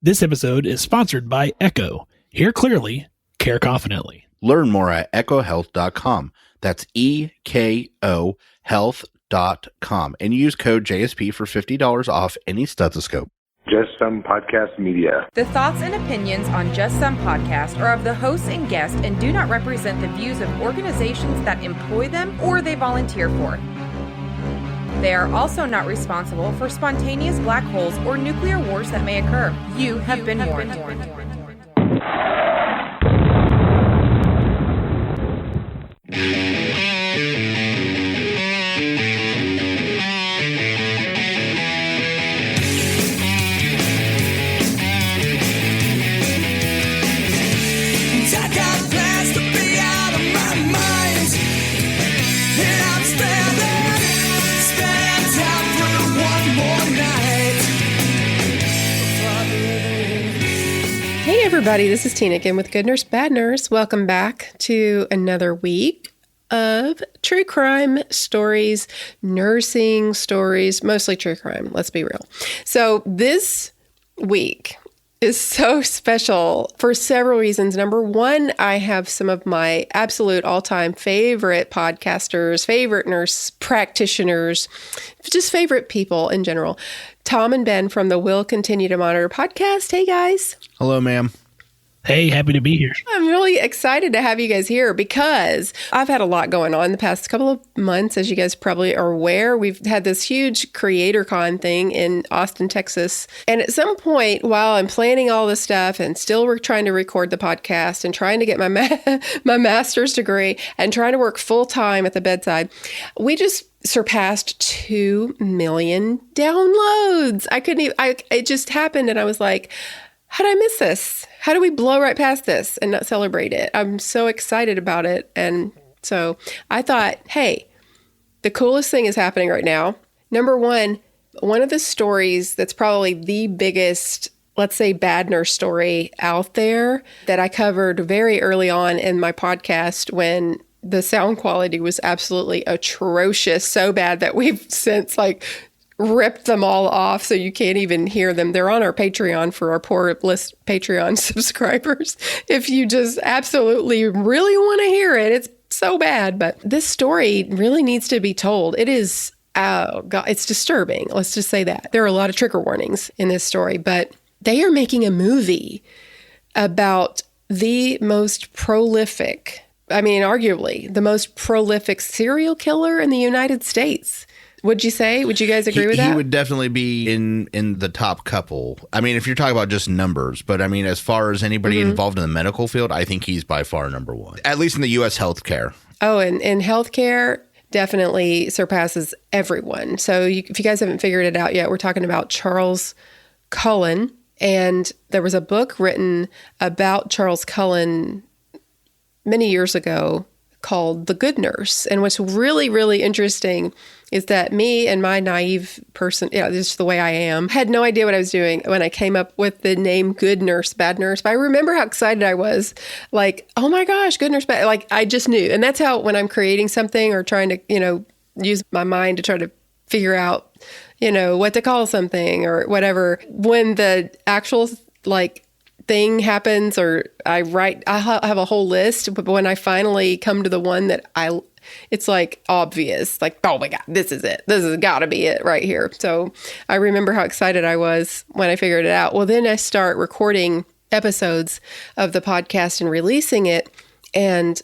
This episode is sponsored by Echo. Hear clearly, care confidently. Learn more at echohealth.com. That's EKO health.com. And use code JSP for $50 off any stethoscope. Just Some Podcast Media. The thoughts and opinions on Just Some Podcast are of the hosts and guests and do not represent the views of organizations that employ them or they volunteer for. They are also not responsible for spontaneous black holes or nuclear wars that may occur. You have been warned. Hey everybody, this is Tina again with Good Nurse, Bad Nurse. Welcome back to another week of true crime stories, nursing stories, mostly true crime, let's be real. So this week is so special for several reasons. Number one, I have some of my absolute all-time favorite podcasters, favorite nurse practitioners, just favorite people in general. Tom and Ben from the Will Continue to Monitor podcast. Hey guys. Hello, ma'am. Hey, happy to be here. I'm really excited to have you guys here because I've had a lot going on the past couple of months. As you guys probably are aware, we've had this huge CreatorCon thing in Austin, Texas. And at some point, while I'm planning all this stuff and still we're trying to record the podcast and trying to get my my master's degree and trying to work full time at the bedside, we just surpassed 2 million downloads. It just happened. And I was like, how did I miss this? How do we blow right past this and not celebrate it? I'm so excited about it. And so I thought, hey, the coolest thing is happening right now. Number one of the stories that's probably the biggest, let's say, bad nurse story out there that I covered very early on in my podcast when the sound quality was absolutely atrocious, so bad that we've since ripped them all off so you can't even hear them. They're on our Patreon for our poor list Patreon subscribers. If you just absolutely really want to hear it, it's so bad. But this story really needs to be told. It is, oh God, it's disturbing. Let's just say that. There are a lot of trigger warnings in this story, but they are making a movie about the most prolific, arguably the most prolific serial killer in the United States. Would you say? Would you guys agree with that? He would definitely be in the top couple. If you're talking about just numbers, but as far as anybody involved in the medical field, I think he's by far number one, at least in the U.S. healthcare. Oh, and in healthcare, definitely surpasses everyone. So if you guys haven't figured it out yet, we're talking about Charles Cullen. And there was a book written about Charles Cullen many years ago called The Good Nurse. And what's really, really interesting is that me and my naive person, just the way I am, had no idea what I was doing when I came up with the name Good Nurse, Bad Nurse. But I remember how excited I was, oh my gosh, Good Nurse, Bad. I just knew. And that's how, when I'm creating something or trying to, use my mind to try to figure out, what to call something or whatever, when the actual, thing happens or I have a whole list, but when I finally come to the one that it's obvious, oh my God, this is it. This has got to be it right here. So I remember how excited I was when I figured it out. Well, then I start recording episodes of the podcast and releasing it. And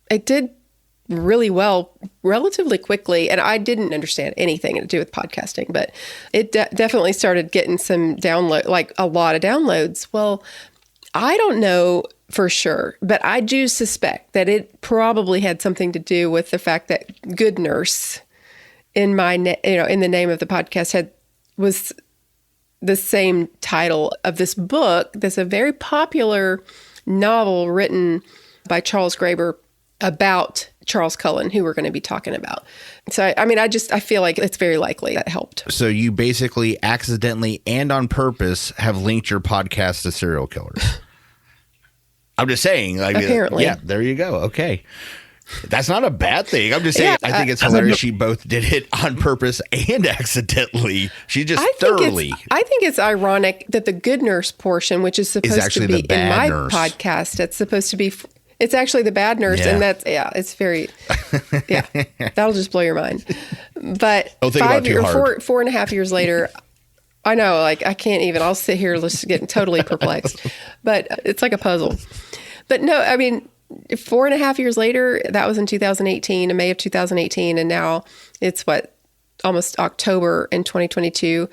it did really well relatively quickly. And I didn't understand anything to do with podcasting, but it definitely started getting some download, a lot of downloads. Well, I don't know for sure, but I do suspect that it probably had something to do with the fact that Good Nurse in my in the name of the podcast was the same title of this book. That's a very popular novel written by Charles Graeber about Charles Cullen, who we're going to be talking about. So, I feel like it's very likely that helped. So you basically accidentally and on purpose have linked your podcast to serial killers. I'm just saying. Apparently. Yeah, there you go. Okay. That's not a bad thing. I'm just saying, I think it's hilarious. She both did it on purpose and accidentally. She just thoroughly. I think it's ironic that the good nurse portion, which is supposed to be in my podcast, it's supposed to be. It's actually the bad nurse, and that's it's very, that'll just blow your mind. But 4.5 years later, I know, like I can't even. I'll sit here just getting totally perplexed, but it's like a puzzle. But no, I mean, 4.5 years later, that was in 2018, in May of 2018, and now it's almost October in 2022.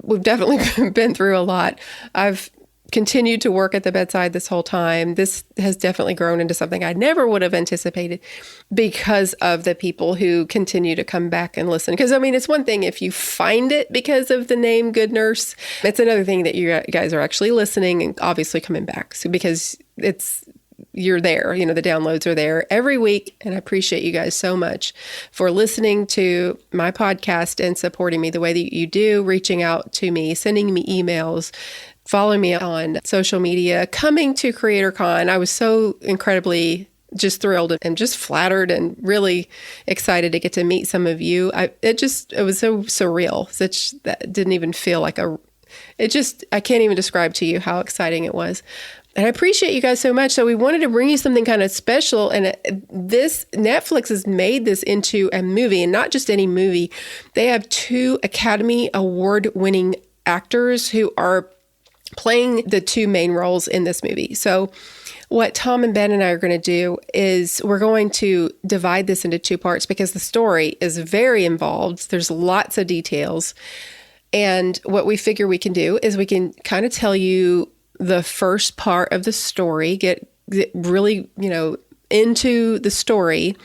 We've definitely been through a lot. I've continued to work at the bedside this whole time. This has definitely grown into something I never would have anticipated because of the people who continue to come back and listen. Because, I mean, it's one thing if you find it because of the name Good Nurse. It's another thing that you guys are actually listening and obviously coming back. So because you're there, the downloads are there every week. And I appreciate you guys so much for listening to my podcast and supporting me the way that you do, reaching out to me, sending me emails, following me on social media, coming to CreatorCon. I was so incredibly just thrilled and just flattered and really excited to get to meet some of you. It was so surreal. That didn't even feel like I can't even describe to you how exciting it was. And I appreciate you guys so much. So we wanted to bring you something kind of special. And Netflix has made this into a movie, and not just any movie. They have 2 Academy Award-winning actors who are playing the 2 main roles in this movie. So what Tom and Ben and I are going to do is we're going to divide this into 2 parts because the story is very involved. There's lots of details. And what we figure we can do is we can kind of tell you the first part of the story, get really, into the story.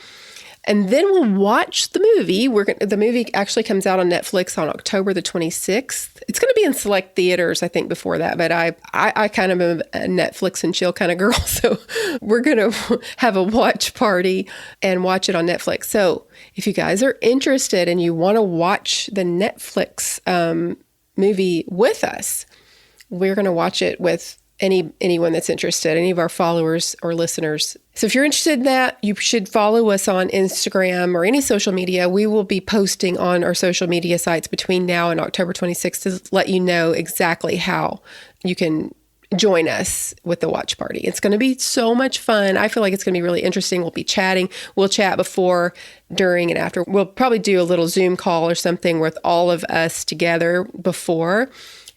And then we'll watch the movie. The movie actually comes out on Netflix on October the 26th. It's going to be in select theaters, I think, before that. But I kind of am a Netflix and chill kind of girl. So we're going to have a watch party and watch it on Netflix. So if you guys are interested and you want to watch the Netflix movie with us, we're going to watch it with anyone that's interested, any of our followers or listeners. So if you're interested in that, you should follow us on Instagram or any social media. We will be posting on our social media sites between now and October 26th to let you know exactly how you can join us with the watch party. It's going to be so much fun. I feel like it's going to be really interesting. We'll be chatting. We'll chat before, during, and after. We'll probably do a little Zoom call or something with all of us together before,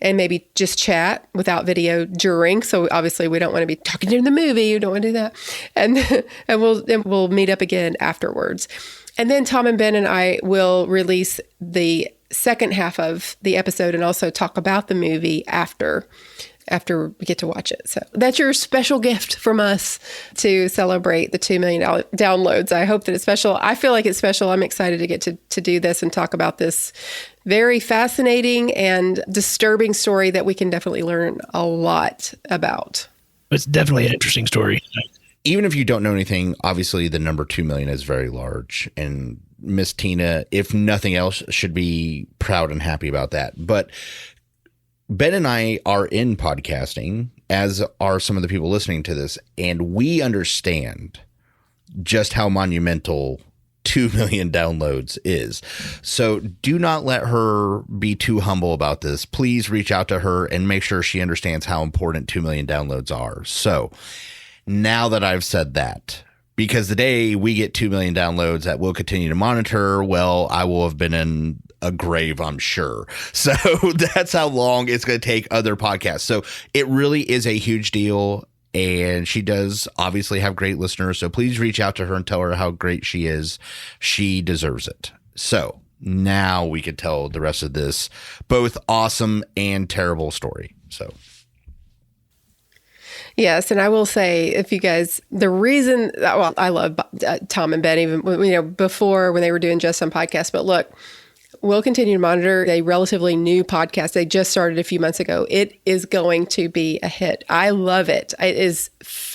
and maybe just chat without video during. So obviously we don't want to be talking during the movie. You don't want to do that. And we'll meet up again afterwards. And then Tom and Ben and I will release the second half of the episode and also talk about the movie after we get to watch it. So that's your special gift from us to celebrate the 2 million downloads. I hope that it's special. I feel like it's special. I'm excited to get to do this and talk about this very fascinating and disturbing story that we can definitely learn a lot about. It's definitely an interesting story. Even if you don't know anything, obviously the number 2 million is very large, and Miss Tina, if nothing else, should be proud and happy about that. But Ben and I are in podcasting, as are some of the people listening to this, and we understand just how monumental 2 million downloads is. So do not let her be too humble about this. Please reach out to her and make sure she understands how important 2 million downloads are. So now that I've said that, because the day we get 2 million downloads that we'll continue to monitor, well, I will have been in a grave, I'm sure. So that's how long it's going to take other podcasts. So it really is a huge deal. And she does obviously have great listeners. So please reach out to her and tell her how great she is. She deserves it. So now we can tell the rest of this both awesome and terrible story. So. Yes, and I will say, if you guys, the reason, well, I love Tom and Ben, even before when they were doing Just Some Podcast, but look, we'll continue to monitor a relatively new podcast. They just started a few months ago. It is going to be a hit. I love it. It is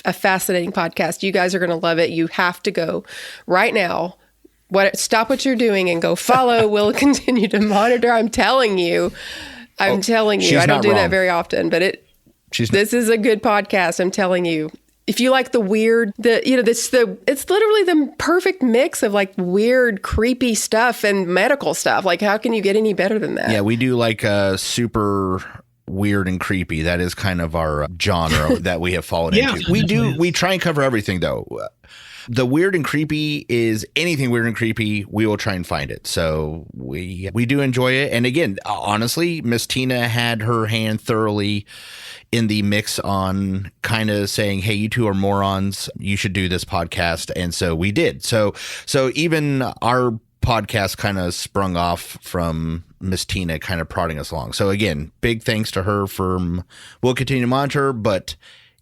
a fascinating podcast. You guys are going to love it. You have to go right now. Stop what you're doing and go follow. We'll continue to monitor. I'm telling you. I don't do that very often, but this is a good podcast. I'm telling you. if you like the weird, it's literally the perfect mix of like weird, creepy stuff and medical stuff. Like, how can you get any better than that? Yeah, we do like super weird and creepy. That is kind of our genre that we have fallen into. We try and cover everything though. The weird and creepy is anything weird and creepy, we will try and find it. So we do enjoy it. And again, honestly, Miss Tina had her hand thoroughly in the mix on kind of saying, hey, you two are morons. You should do this podcast. And so we did. So even our podcast kind of sprung off from Miss Tina kind of prodding us along. So again, big thanks to her we'll continue to monitor, but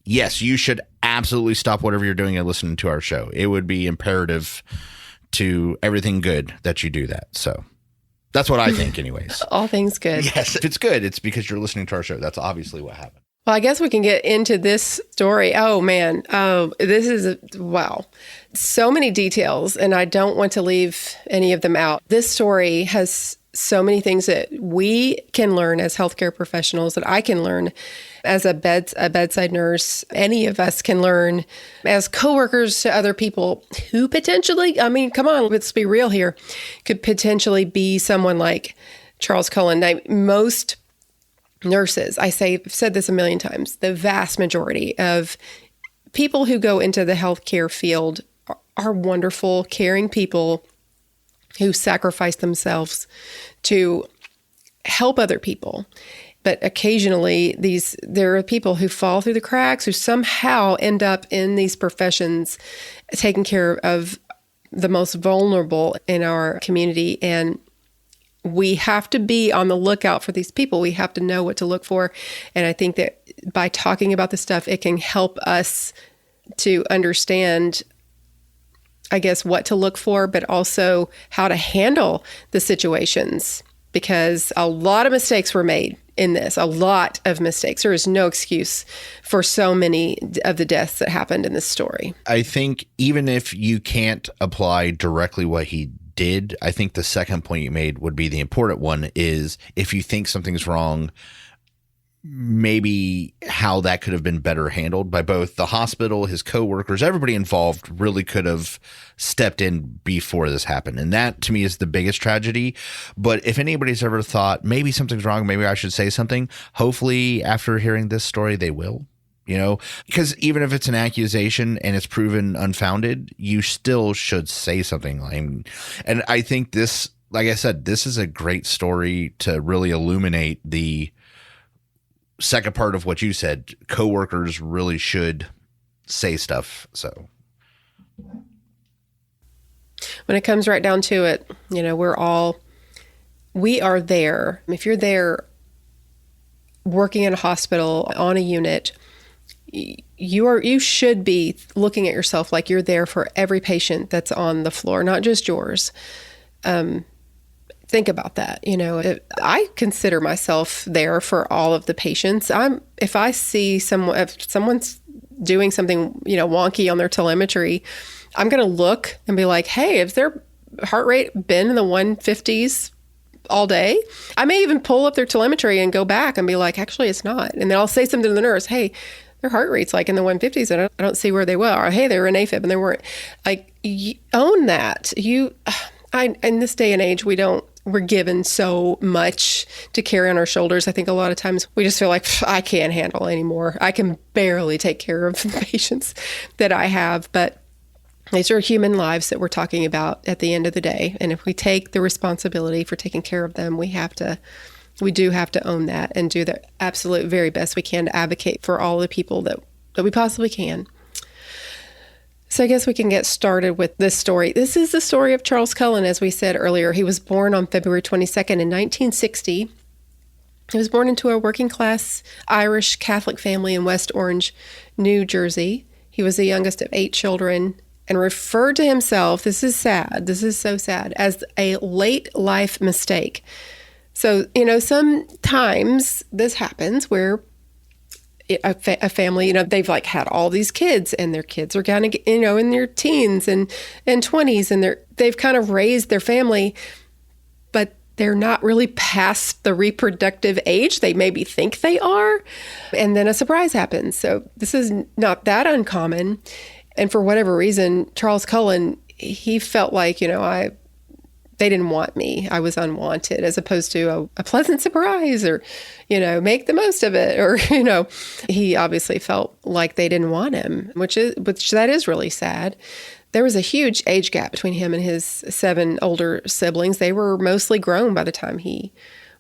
yes, you should absolutely stop whatever you're doing and listen to our show. It would be imperative to everything good that you do that. So that's what I think anyways. All things good. Yes. If it's good, it's because you're listening to our show. That's obviously what happened. Well, I guess we can get into this story. Oh, man. This is wow. So many details, and I don't want to leave any of them out. This story has so many things that we can learn as healthcare professionals, that I can learn as a bedside nurse. Any of us can learn as coworkers to other people who potentially, I mean, come on, let's be real here, could potentially be someone like Charles Cullen. Now, most nurses, I've said this a million times, the vast majority of people who go into the healthcare field are wonderful, caring people who sacrifice themselves to help other people. But occasionally there are people who fall through the cracks, who somehow end up in these professions taking care of the most vulnerable in our community. And we have to be on the lookout for these people. We have to know what to look for. And I think that by talking about this stuff, it can help us to understand, I guess, what to look for, but also how to handle the situations, because a lot of mistakes were made in this, a lot of mistakes. There is no excuse for so many of the deaths that happened in this story. I think even if you can't apply directly what he did, I think the second point you made would be the important one, is if you think something's wrong, maybe how that could have been better handled by both the hospital, his coworkers, everybody involved really could have stepped in before this happened. And that to me is the biggest tragedy. But if anybody's ever thought maybe something's wrong, maybe I should say something, hopefully after hearing this story, they will. Because even if it's an accusation and it's proven unfounded, you still should say something. And I think this, like I said, this is a great story to really illuminate the second part of what you said. Coworkers really should say stuff. So when it comes right down to it, we are there. If you're there working in a hospital on a unit, you should be looking at yourself like you're there for every patient that's on the floor, not just yours. Think about that. I consider myself there for all of the patients. If I see if someone's doing something, wonky on their telemetry, I'm going to look and be like, hey, has their heart rate been in the 150s all day? I may even pull up their telemetry and go back and be like, actually, it's not. And then I'll say something to the nurse, hey, their heart rate's like in the 150s and I don't see where they were. Or, hey, they were in AFib and they weren't. Like, own that. In this day and age, we're given so much to carry on our shoulders. I think a lot of times we just feel like, I can't handle anymore. I can barely take care of the patients that I have. But these are human lives that we're talking about at the end of the day. And if we take the responsibility for taking care of them, we do have to own that and do the absolute very best we can to advocate for all the people that we possibly can. So I guess we can get started with this story. This is the story of Charles Cullen, as we said earlier. He was born on February 22nd in 1960. He was born into a working-class Irish Catholic family in West Orange, New Jersey. He was the youngest of 8 children and referred to himself, this is sad, this is so sad, as a late life mistake. So, sometimes this happens where a family, they've like had all these kids and their kids are kind of, in their teens and 20s and they've kind of raised their family, but they're not really past the reproductive age. They maybe think they are. And then a surprise happens. So this is not that uncommon. And for whatever reason, Charles Cullen, he felt like, they didn't want me. I was unwanted, as opposed to a pleasant surprise, or, make the most of it. Or, he obviously felt like they didn't want him, which that is really sad. There was a huge age gap between him and his 7 older siblings. They were mostly grown by the time he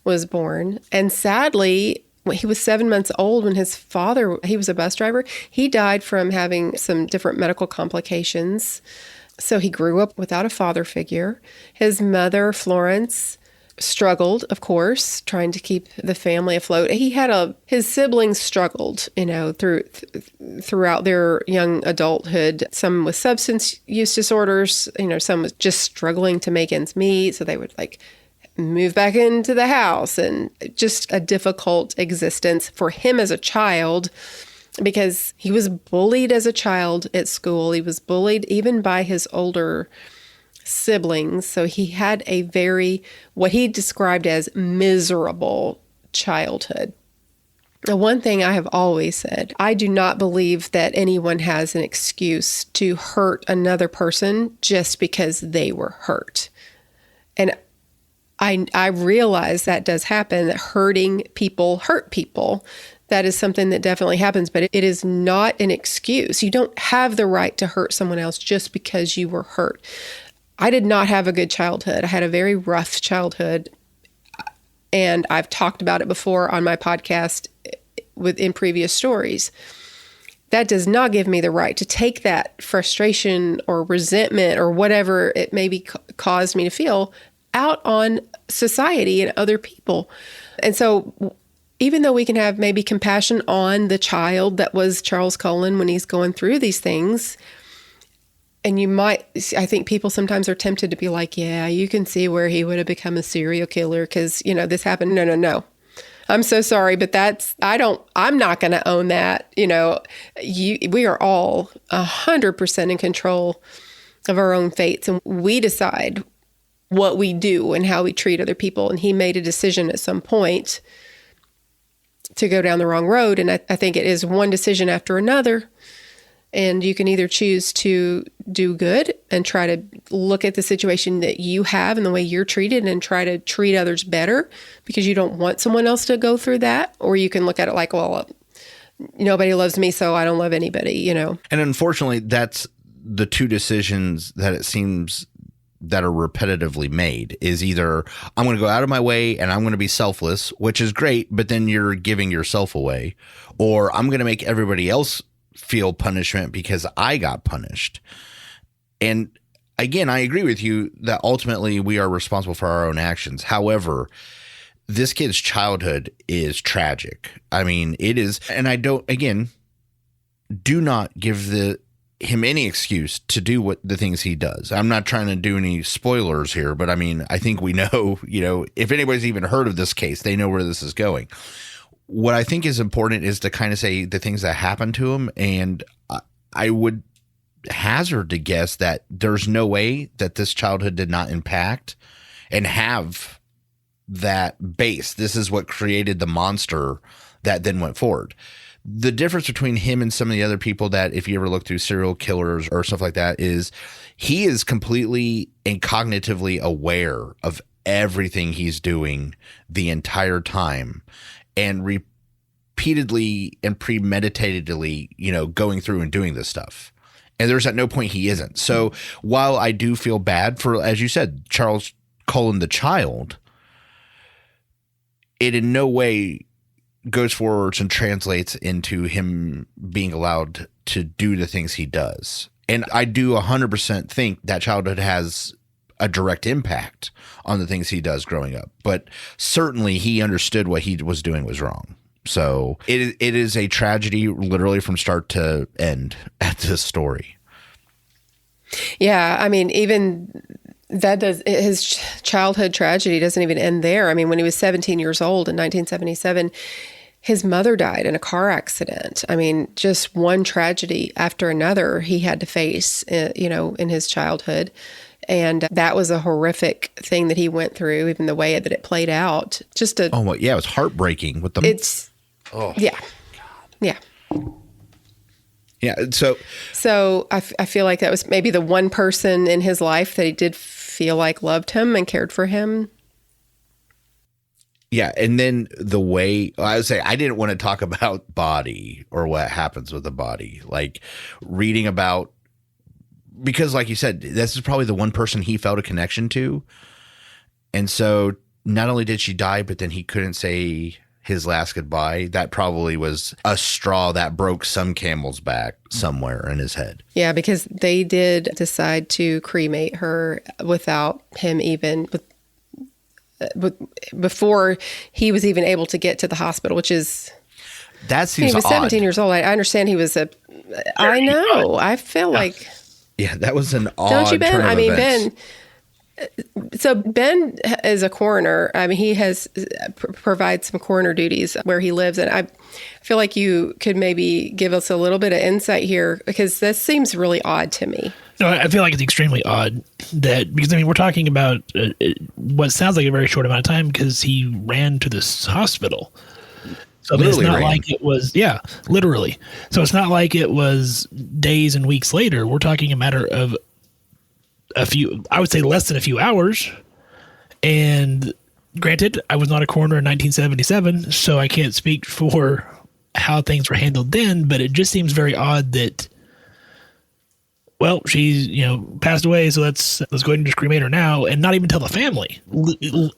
was born. And sadly, when he was 7 months old, when his father, he was a bus driver, he died from having some different medical complications. So he grew up without a father figure. His mother, Florence, struggled, of course, trying to keep the family afloat. His siblings struggled, throughout their young adulthood. Some with substance use disorders, some was just struggling to make ends meet. So they would move back into the house, and just a difficult existence for him as a child, because he was bullied as a child at school. He was bullied even by his older siblings. So he had what he described as miserable childhood. The one thing I have always said, I do not believe that anyone has an excuse to hurt another person just because they were hurt. And I realize that does happen, that hurting people hurt people. That is something that definitely happens, but it is not an excuse. You don't have the right to hurt someone else just because you were hurt. I did not have a good childhood. I had a very rough childhood, and I've talked about it before on my podcast in previous stories. That does not give me the right to take that frustration or resentment or whatever it maybe caused me to feel out on society and other people. And so even though we can have maybe compassion on the child that was Charles Cullen when he's going through these things, and I think people sometimes are tempted to be like, yeah, you can see where he would have become a serial killer because, this happened. No. I'm so sorry, but I'm not going to own that. We are all 100% in control of our own fates, and we decide what we do and how we treat other people. And he made a decision at some point to go down the wrong road. And I think it is one decision after another. And you can either choose to do good and try to look at the situation that you have and the way you're treated and try to treat others better because you don't want someone else to go through that. Or you can look at it like, well, nobody loves me, so I don't love anybody, And unfortunately, that's the two decisions that it seems that are repetitively made is either I'm going to go out of my way and I'm going to be selfless, which is great, but then you're giving yourself away, or I'm going to make everybody else feel punishment because I got punished. And again, I agree with you that ultimately we are responsible for our own actions. However, this kid's childhood is tragic. I mean, it is. And I do not give him any excuse to do what the things he does. I'm not trying to do any spoilers here, but I mean, I think we know, if anybody's even heard of this case, they know where this is going. What I think is important is to kind of say the things that happened to him. And I would hazard to guess that there's no way that this childhood did not impact and have that base. This is what created the monster that then went forward. The difference between him and some of the other people that, if you ever look through serial killers or stuff like that, is he is completely and cognitively aware of everything he's doing the entire time and repeatedly and premeditatedly, going through and doing this stuff. And there's at no point he isn't. So while I do feel bad for, as you said, Charles Cullen, the child, it in no way goes forwards and translates into him being allowed to do the things he does. And I do 100% think that childhood has a direct impact on the things he does growing up. But certainly he understood what he was doing was wrong. So it is a tragedy literally from start to end at this story. Yeah. I mean, even his childhood tragedy doesn't even end there. I mean, when he was 17 years old in 1977, his mother died in a car accident. I mean, just one tragedy after another he had to face, in his childhood. And that was a horrific thing that he went through, even the way that it played out. Just a, Oh, well, yeah, it was heartbreaking with the. it's, yeah. Yeah. Yeah. So I feel like that was maybe the one person in his life that he did feel like loved him and cared for him. Yeah. And then the way I would say, I didn't want to talk about body or what happens with the body, like reading about, because like you said, this is probably the one person he felt a connection to. And so not only did she die, but then he couldn't say his last goodbye. That probably was a straw that broke some camel's back somewhere in his head. Yeah, because they did decide to cremate her without him even, before he was even able to get to the hospital, which is, That seems he was odd. 17 years old. I understand he was I know. I feel like, Yeah, that was an odd don't you, Ben? turn of I mean, events. So Ben is a coroner. I mean, he has provides some coroner duties where he lives, and I feel like you could maybe give us a little bit of insight here, because this seems really odd to me. No, I feel like it's extremely odd that, because I mean, we're talking about what sounds like a very short amount of time, because he ran to this hospital. So it's not like it was, yeah, literally. So it's not like it was days and weeks later. We're talking a matter of a few, I would say less than a few hours. And granted, I was not a coroner in 1977, so I can't speak for how things were handled then, but it just seems very odd that, well, she's, passed away, so let's go ahead and just cremate her now and not even tell the family.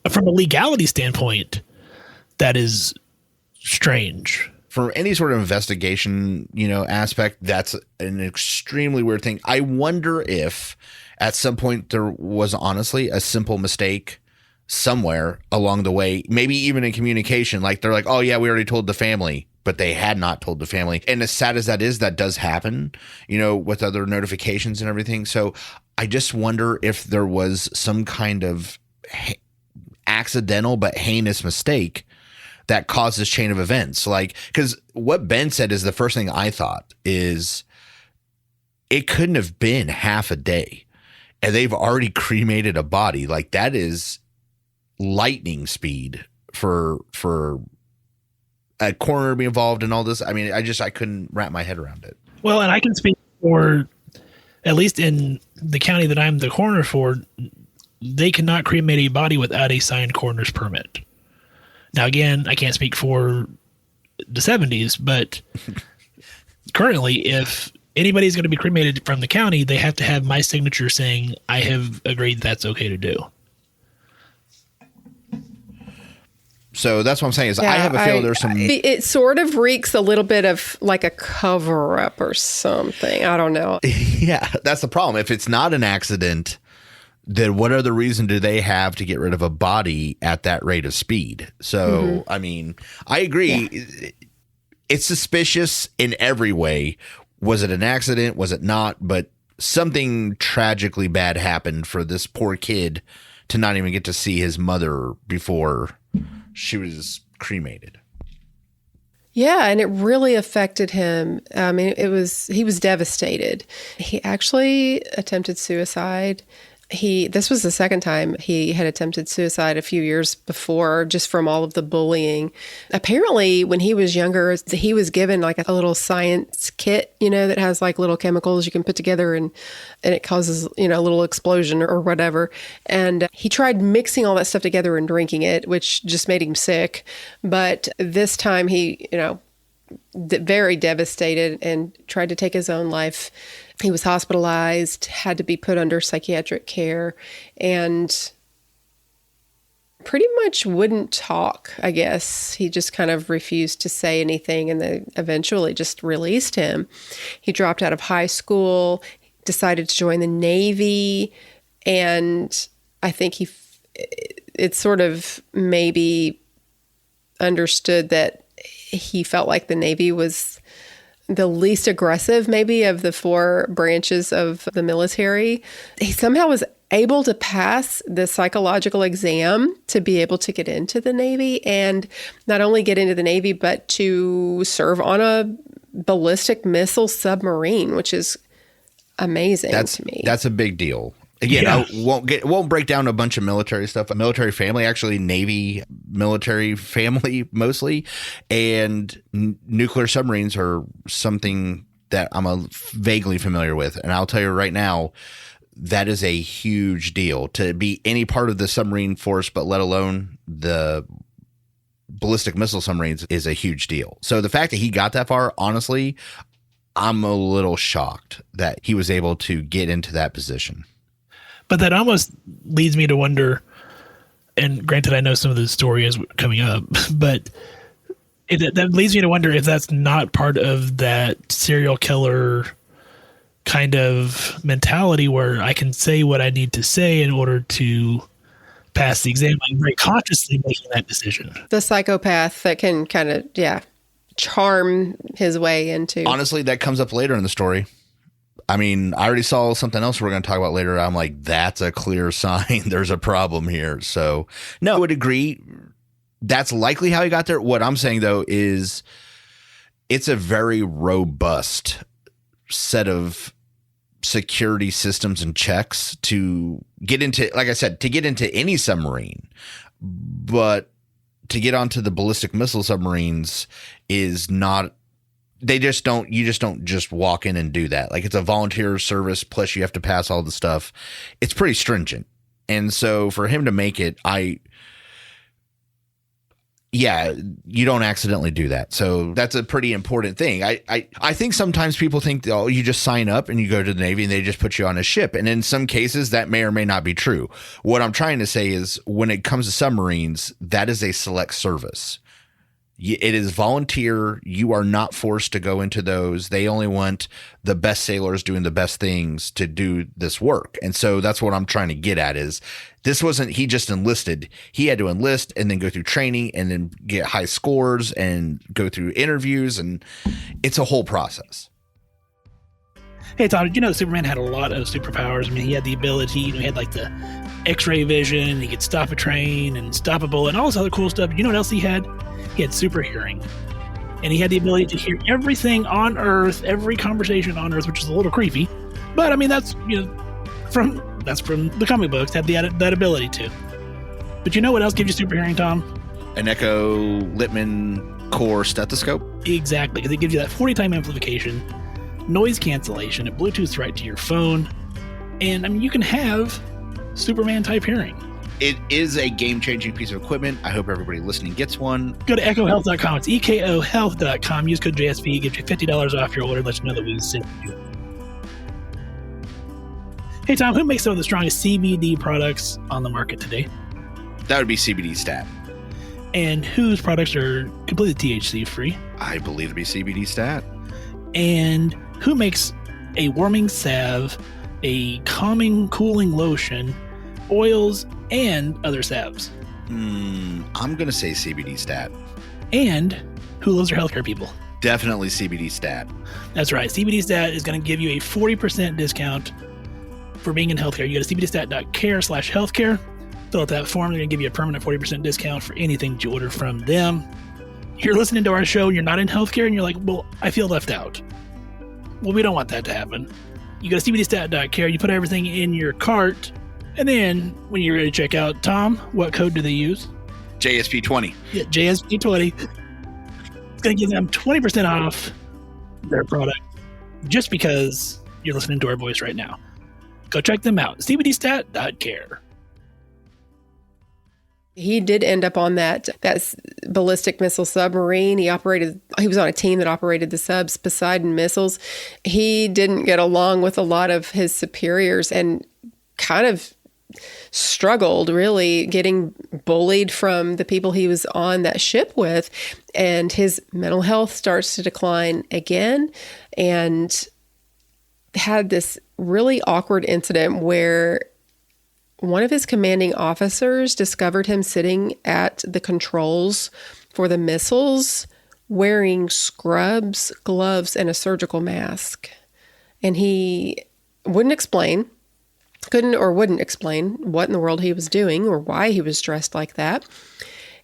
From a legality standpoint, that is strange. For any sort of investigation, aspect, that's an extremely weird thing. I wonder if at some point there was honestly a simple mistake somewhere along the way, maybe even in communication. Like they're like, oh yeah, we already told the family, but they had not told the family. And as sad as that is, that does happen, with other notifications and everything. So I just wonder if there was some kind of accidental but heinous mistake that caused this chain of events. Like, because what Ben said is the first thing I thought is it couldn't have been half a day and they've already cremated a body. Like, that is lightning speed for a coroner to be involved in all this. I mean, I couldn't wrap my head around it. Well, and I can speak for, at least in the county that I'm the coroner for, they cannot cremate a body without a signed coroner's permit. Now, again, I can't speak for the 70s, but currently, if anybody's going to be cremated from the county, they have to have my signature saying I have agreed that's okay to do. So that's what I'm saying is I have a feeling there's some... It sort of reeks a little bit of like a cover-up or something. I don't know. Yeah, that's the problem. If it's not an accident, then what other reason do they have to get rid of a body at that rate of speed? So, I mean, I agree. Yeah. It's suspicious in every way. Was it an accident? Was it not? But something tragically bad happened for this poor kid to not even get to see his mother before she was cremated. Yeah, and it really affected him. I mean, he was devastated. He actually attempted suicide. This was the second time he had attempted suicide a few years before, just from all of the bullying. Apparently, when he was younger, he was given like a little science kit, that has like little chemicals you can put together and it causes, a little explosion or whatever. And he tried mixing all that stuff together and drinking it, which just made him sick. But this time he, very devastated and tried to take his own life. He was hospitalized, had to be put under psychiatric care, and pretty much wouldn't talk, I guess. He just kind of refused to say anything, and they eventually just released him. He dropped out of high school, decided to join the Navy, and I think it's sort of maybe understood that he felt like the Navy was the least aggressive, maybe, of the four branches of the military. He somehow was able to pass the psychological exam to be able to get into the Navy, and not only get into the Navy, but to serve on a ballistic missile submarine, which is amazing to me. That's a big deal. Again, Yeah. I won't break down a bunch of military stuff. A military family, actually Navy military family mostly, and nuclear submarines are something that I'm vaguely familiar with. And I'll tell you right now, that is a huge deal to be any part of the submarine force, but let alone the ballistic missile submarines is a huge deal. So the fact that he got that far, honestly, I'm a little shocked that he was able to get into that position. But that almost leads me to wonder, and granted, I know some of the story is coming up, but that leads me to wonder if that's not part of that serial killer kind of mentality where I can say what I need to say in order to pass the exam. I'm very consciously making that decision. The psychopath that can kind of, charm his way into. Honestly, that comes up later in the story. I mean, I already saw something else we're going to talk about later. I'm like, that's a clear sign there's a problem here. So, no, I would agree. That's likely how he got there. What I'm saying, though, is it's a very robust set of security systems and checks to get into, like I said, to get into any submarine. But to get onto the ballistic missile submarines is not. You just don't just walk in and do that. Like, it's a volunteer service, plus you have to pass all the stuff. It's pretty stringent. And so for him to make it, you don't accidentally do that. So that's a pretty important thing. I think sometimes people think, oh, you just sign up and you go to the Navy and they just put you on a ship. And in some cases that may or may not be true. What I'm trying to say is when it comes to submarines, that is a select service. It is volunteer. You are not forced to go into those. They only want the best sailors doing the best things to do this work. And so that's what I'm trying to get at is this wasn't, he just enlisted. He had to enlist and then go through training and then get high scores and go through interviews. And it's a whole process. Hey, Tom, did you know Superman had a lot of superpowers? I mean, he had the ability, he had like the X-ray vision, he could stop a train and stop a bullet and all this other cool stuff. You know what else he had? He had super hearing. And he had the ability to hear everything on Earth, every conversation on Earth, which is a little creepy. But I mean, that's from the comic books, had that ability to. But you know what else gives you super hearing, Tom? An Echo Littman core stethoscope? Exactly, because it gives you that 40-time amplification, noise cancellation, it Bluetooths right to your phone, and I mean, you can have Superman-type hearing. It is a game-changing piece of equipment. I hope everybody listening gets one. Go to echohealth.com. It's ekohealth.com. Use code JSP. Gives you $50 off your order. Let you know that we sent you. Hey, Tom, who makes some of the strongest CBD products on the market today? That would be CBD Stat. And whose products are completely THC-free? I believe to be CBD Stat. And who makes a warming salve, a calming, cooling lotion, oils, and other salves? I'm going to say CBD Stat. And who loves their healthcare people? Definitely CBD Stat. That's right. CBD Stat is going to give you a 40% discount for being in healthcare. You go to cbdstat.care/healthcare. Fill out that form. They're going to give you a permanent 40% discount for anything that you order from them. You're listening to our show and you're not in healthcare and you're like, well, I feel left out. Well, we don't want that to happen. You go to cbdstat.care, you put everything in your cart, and then when you're ready to check out, Tom, what code do they use? JSP20. Yeah, JSP20. It's going to give them 20% off their product just because you're listening to our voice right now. Go check them out. cbdstat.care. He did end up on that ballistic missile submarine. He was on a team that operated the subs, Poseidon missiles. He didn't get along with a lot of his superiors and kind of struggled, really getting bullied from the people he was on that ship with. And his mental health starts to decline again, and had this really awkward incident where one of his commanding officers discovered him sitting at the controls for the missiles wearing scrubs, gloves, and a surgical mask. And he wouldn't explain what in the world he was doing or why he was dressed like that.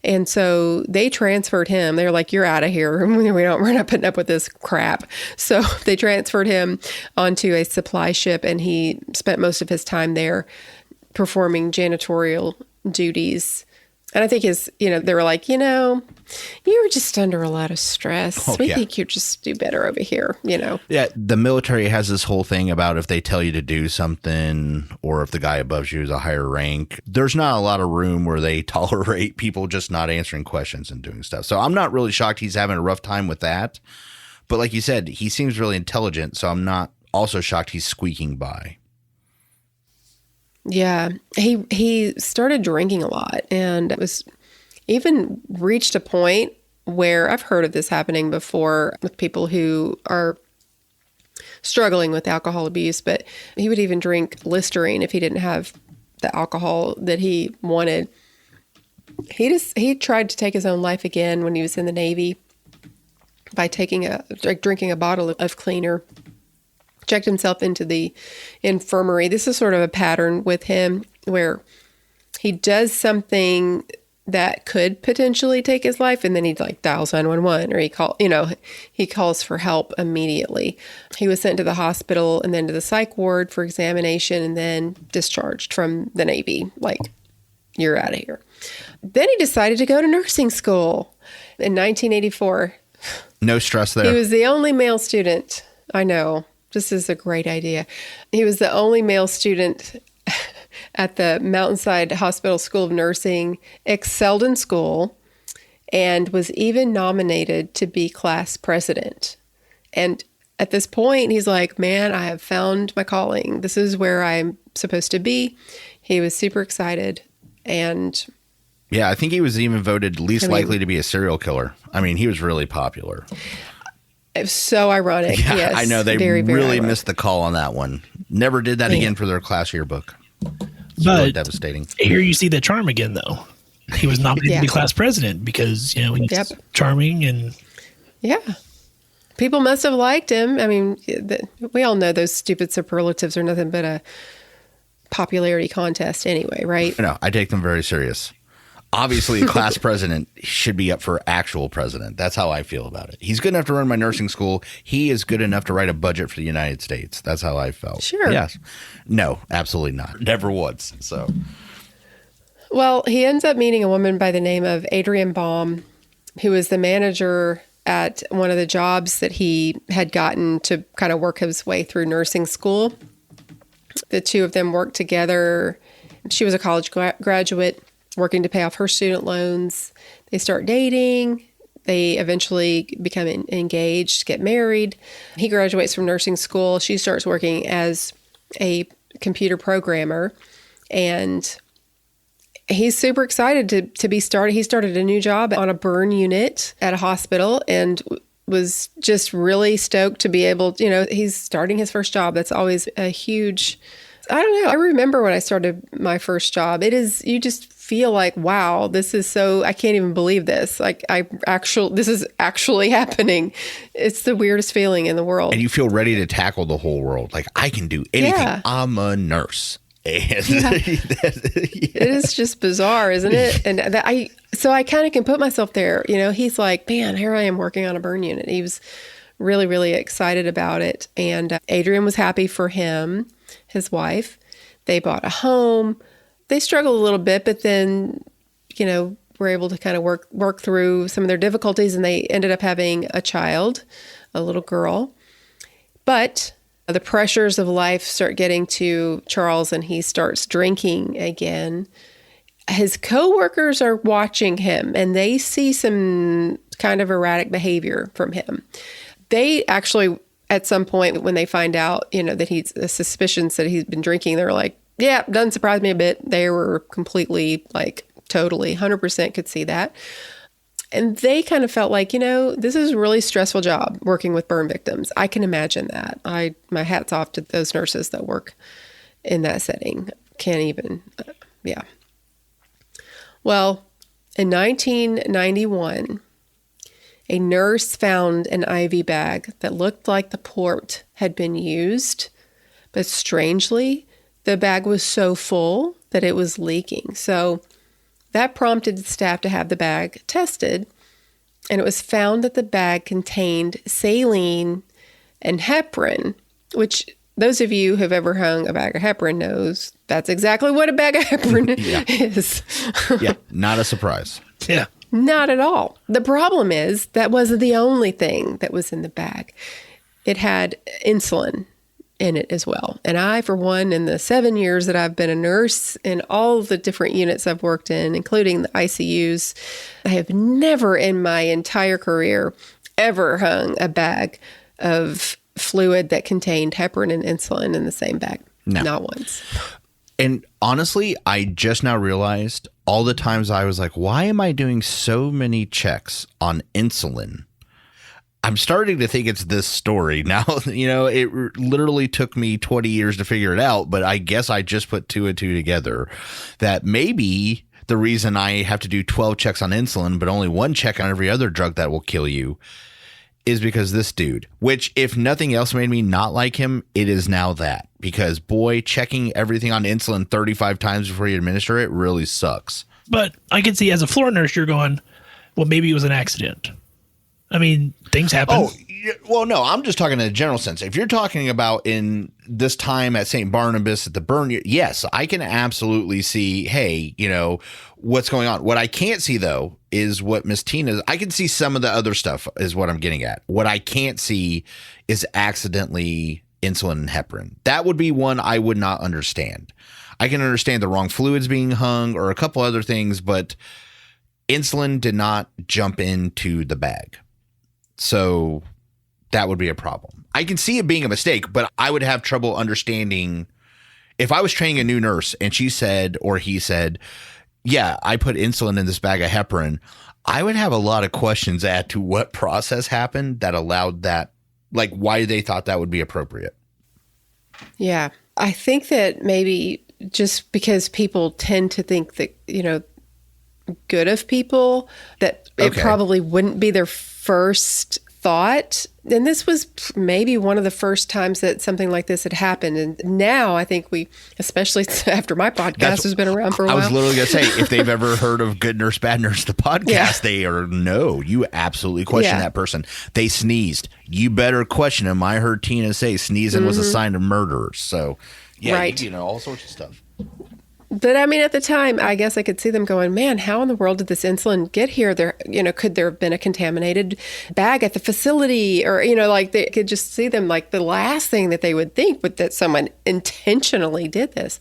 And so they transferred him. They were like, you're out of here. We're not putting up with this crap. So they transferred him onto a supply ship, and he spent most of his time there performing janitorial duties. And I think they were like, you're just under a lot of stress. We think you just do better over here, Yeah, the military has this whole thing about if they tell you to do something, or if the guy above you is a higher rank, there's not a lot of room where they tolerate people just not answering questions and doing stuff. So I'm not really shocked he's having a rough time with that. But like you said, he seems really intelligent, so I'm not also shocked he's squeaking by. Yeah, he started drinking a lot, and it was even reached a point where I've heard of this happening before with people who are struggling with alcohol abuse, but he would even drink Listerine if he didn't have the alcohol that he wanted. He tried to take his own life again when he was in the Navy by drinking a bottle of cleaner. Checked himself into the infirmary. This is sort of a pattern with him where he does something that could potentially take his life, and then he dials 911, or he calls for help immediately. He was sent to the hospital and then to the psych ward for examination, and then discharged from the Navy. You're out of here. Then he decided to go to nursing school in 1984. No stress there. He was the only male student. I know. This is a great idea. He was the only male student at the Mountainside Hospital School of Nursing, excelled in school, and was even nominated to be class president. And at this point, he's like, man, I have found my calling. This is where I'm supposed to be. He was super excited. And yeah, I think he was even voted least likely to be a serial killer. I mean, he was really popular. It's so ironic. Yeah, yes, I know they very, very really ironic. missed the call on that one. Never did that again for their class yearbook. It's really devastating. Here you see the charm again, though. He was nominated to be class president because he's charming and people must have liked him. I mean, we all know those stupid superlatives are nothing but a popularity contest anyway, right? No, I take them very serious. Obviously, a class president should be up for actual president. That's how I feel about it. He's good enough to run my nursing school. He is good enough to write a budget for the United States. That's how I felt. Sure. Yes. No, absolutely not. Never once. So. Well, he ends up meeting a woman by the name of Adrienne Baum, who was the manager at one of the jobs that he had gotten to kind of work his way through nursing school. The two of them worked together. She was a college graduate, working to pay off her student loans. They start dating. They eventually become engaged, get married. He graduates from nursing school. She starts working as a computer programmer, and he's super excited to be started. He started a new job on a burn unit at a hospital and was just really stoked to be able, he's starting his first job. That's always a huge, I don't know. I remember when I started my first job, you just feel like, wow, this is so, I can't even believe this. This is actually happening. It's the weirdest feeling in the world. And you feel ready to tackle the whole world. Like, I can do anything. Yeah. I'm a nurse. And It is just bizarre, isn't it? And so I kind of can put myself there. He's like, man, here I am working on a burn unit. He was really, really excited about it. And Adrienne was happy for him, his wife. They bought a home. They struggled a little bit, but then, were able to kind of work through some of their difficulties, and they ended up having a child, a little girl. But the pressures of life start getting to Charles, and he starts drinking again. His coworkers are watching him, and they see some kind of erratic behavior from him. They actually, at some point, when they find out, that he's suspicions that he's been drinking, they're like, yeah, doesn't surprise me a bit. They were completely, totally, 100% could see that. And they kind of felt like, this is a really stressful job working with burn victims. I can imagine that. My hat's off to those nurses that work in that setting. Can't even, yeah. Well, in 1991, a nurse found an IV bag that looked like the port had been used, but strangely, the bag was so full that it was leaking. So That prompted the staff to have the bag tested, and it was found that the bag contained saline and heparin, which those of you who have ever hung a bag of heparin knows that's exactly what a bag of heparin is. Yeah, not a surprise. Yeah. Not at all. The problem is that wasn't the only thing that was in the bag. It had insulin in it as well. And I, for one, in the 7 years that I've been a nurse in all the different units I've worked in, including the ICUs, I have never in my entire career ever hung a bag of fluid that contained heparin and insulin in the same bag. No. Not once. And honestly, I just now realized all the times I was like, why am I doing so many checks on insulin? I'm starting to think it's this story. Now, it literally took me 20 years to figure it out, but I guess I just put two and two together that maybe the reason I have to do 12 checks on insulin, but only one check on every other drug that will kill you is because this dude, which if nothing else made me not like him, it is now that. Because boy, checking everything on insulin 35 times before you administer it really sucks. But I can see as a floor nurse, you're going, well, maybe it was an accident. I mean, things happen. Oh, well, no, I'm just talking in a general sense. If you're talking about in this time at St. Barnabas at the burn, yes, I can absolutely see, hey, what's going on. What I can't see, though, is what Miss Tina, I can see some of the other stuff is what I'm getting at. What I can't see is accidentally insulin and heparin. That would be one I would not understand. I can understand the wrong fluids being hung or a couple other things, but insulin did not jump into the bag. So that would be a problem. I can see it being a mistake, but I would have trouble understanding if I was training a new nurse and she said, or he said, yeah, I put insulin in this bag of heparin. I would have a lot of questions as to what process happened that allowed that, like why they thought that would be appropriate. Yeah. I think that maybe just because people tend to think that, good of people, that it probably wouldn't be their first thought. And this was maybe one of the first times that something like this had happened. And now I think we, especially after my podcast has been around for a while. I was literally going to say, if they've ever heard of Good Nurse, Bad Nurse, the podcast, they are, no, you absolutely question that person. They sneezed. You better question them. I heard Tina say sneezing was a sign of murder. So, all sorts of stuff. But I mean, at the time, I guess I could see them going, man, how in the world did this insulin get here? There, could there have been a contaminated bag at the facility? Or, they could just see them like the last thing that they would think would that someone intentionally did this,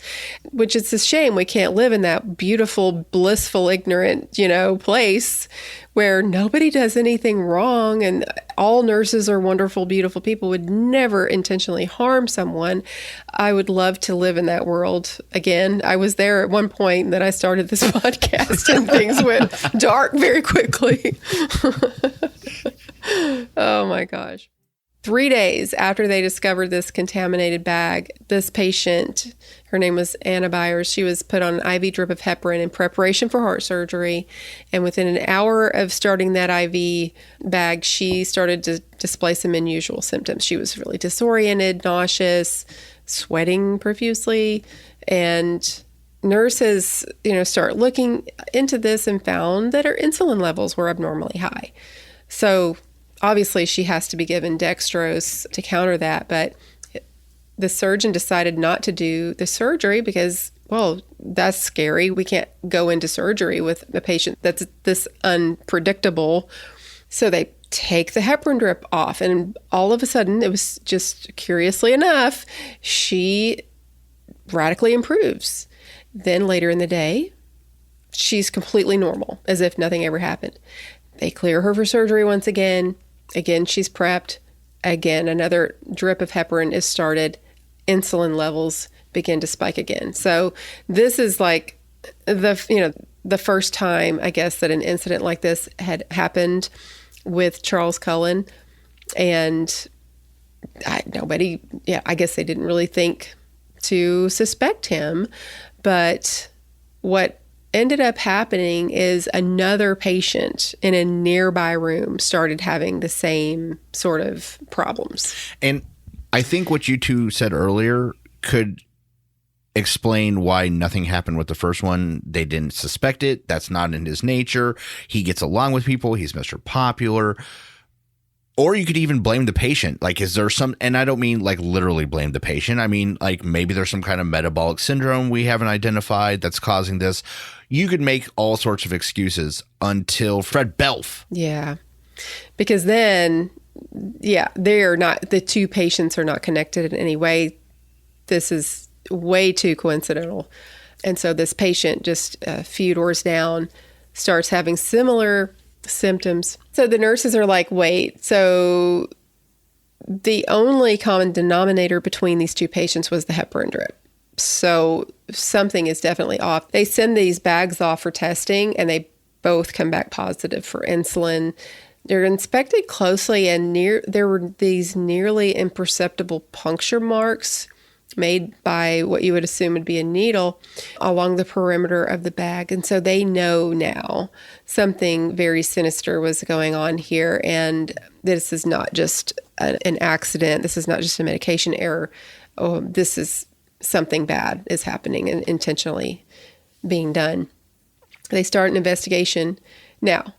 which is a shame. We can't live in that beautiful, blissful, ignorant, place where nobody does anything wrong and all nurses are wonderful, beautiful people, would never intentionally harm someone. I would love to live in that world again. I was there at one point that I started this podcast and things went dark very quickly. Oh my gosh. 3 days after they discovered this contaminated bag, this patient, her name was Anna Byers, she was put on an IV drip of heparin in preparation for heart surgery. And within an hour of starting that IV bag, she started to display some unusual symptoms. She was really disoriented, nauseous, sweating profusely. And nurses, start looking into this and found that her insulin levels were abnormally high. So obviously, she has to be given dextrose to counter that, but the surgeon decided not to do the surgery because, well, that's scary. We can't go into surgery with a patient that's this unpredictable. So they take the heparin drip off, and all of a sudden, it was just curiously enough, she radically improves. Then later in the day, she's completely normal, as if nothing ever happened. They clear her for surgery once again. Again, she's prepped. Again, another drip of heparin is started. Insulin levels begin to spike again. So this is like the first time, I guess, that an incident like this had happened with Charles Cullen. And I guess they didn't really think to suspect him. But what ended up happening is another patient in a nearby room started having the same sort of problems. And I think what you two said earlier could explain why nothing happened with the first one. They didn't suspect it. That's not in his nature. He gets along with people. He's Mr. Popular. Or you could even blame the patient. Like, is there some, and I don't mean like literally blame the patient. I mean, like maybe there's some kind of metabolic syndrome we haven't identified that's causing this. You could make all sorts of excuses until Fred Belf. Yeah. Because then, yeah, the two patients are not connected in any way. This is way too coincidental. And so this patient just a few doors down starts having similar symptoms. So the nurses are like, wait, so the only common denominator between these two patients was the heparin drip. So something is definitely off. They send these bags off for testing and they both come back positive for insulin. They're inspected closely and there were these nearly imperceptible puncture marks made by what you would assume would be a needle along the perimeter of the bag. And so they know now something very sinister was going on here. And this is not just an accident. This is not just a medication error. Oh, this is something bad is happening and intentionally being done. They start an investigation. Now,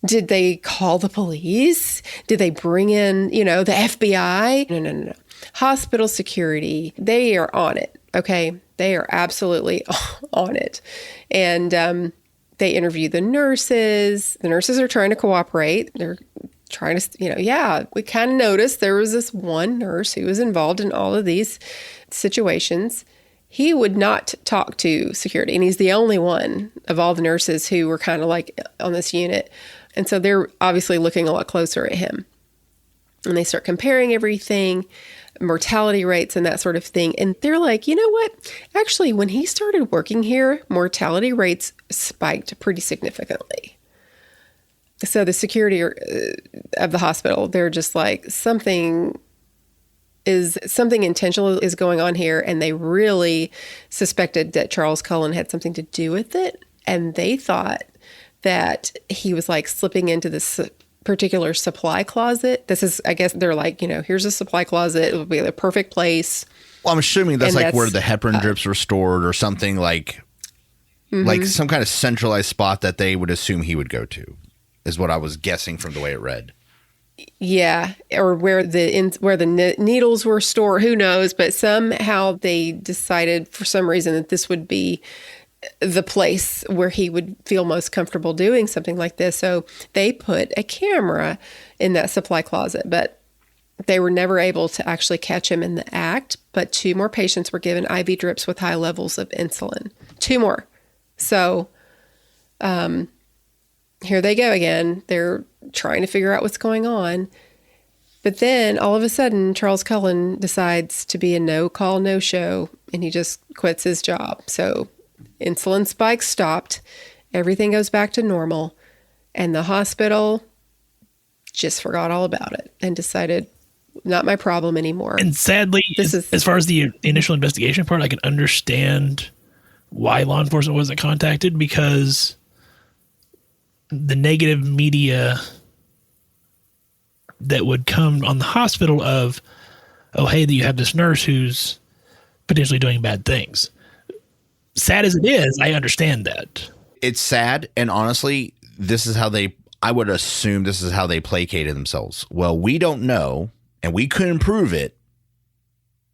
did they call the police? Did they bring in, the FBI? No. Hospital security, they are on it, okay? They are absolutely on it. And they interview the nurses. The nurses are trying to cooperate. They're trying to, we kind of noticed there was this one nurse who was involved in all of these situations. He would not talk to security, and he's the only one of all the nurses who were kind of like on this unit. And so they're obviously looking a lot closer at him. And they start comparing everything, mortality rates and that sort of thing. And they're like, you know what? Actually, when he started working here, mortality rates spiked pretty significantly. So the security of the hospital, they're just like, something intentional is going on here. And they really suspected that Charles Cullen had something to do with it. And they thought that he was like slipping into this particular supply closet. This is, I guess they're like, here's a supply closet. It would be the perfect place. Well, I'm assuming that's where the heparin drips were stored or something like some kind of centralized spot that they would assume he would go to is what I was guessing from the way it read. Yeah. Or where the needles were stored, who knows, but somehow they decided for some reason that this would be the place where he would feel most comfortable doing something like this. So they put a camera in that supply closet, but they were never able to actually catch him in the act. But 2 more patients were given IV drips with high levels of insulin. 2 more. So here they go again. They're trying to figure out what's going on. But then all of a sudden, Charles Cullen decides to be a no-call, no-show, and he just quits his job. So insulin spikes stopped, everything goes back to normal, and the hospital just forgot all about it and decided, not my problem anymore. And sadly, as far as the initial investigation part, I can understand why law enforcement wasn't contacted, because the negative media that would come on the hospital of, oh, hey, you have this nurse who's potentially doing bad things. Sad as it is, I understand that. It's sad. And honestly, I would assume this is how they placated themselves. Well, we don't know and we couldn't prove it.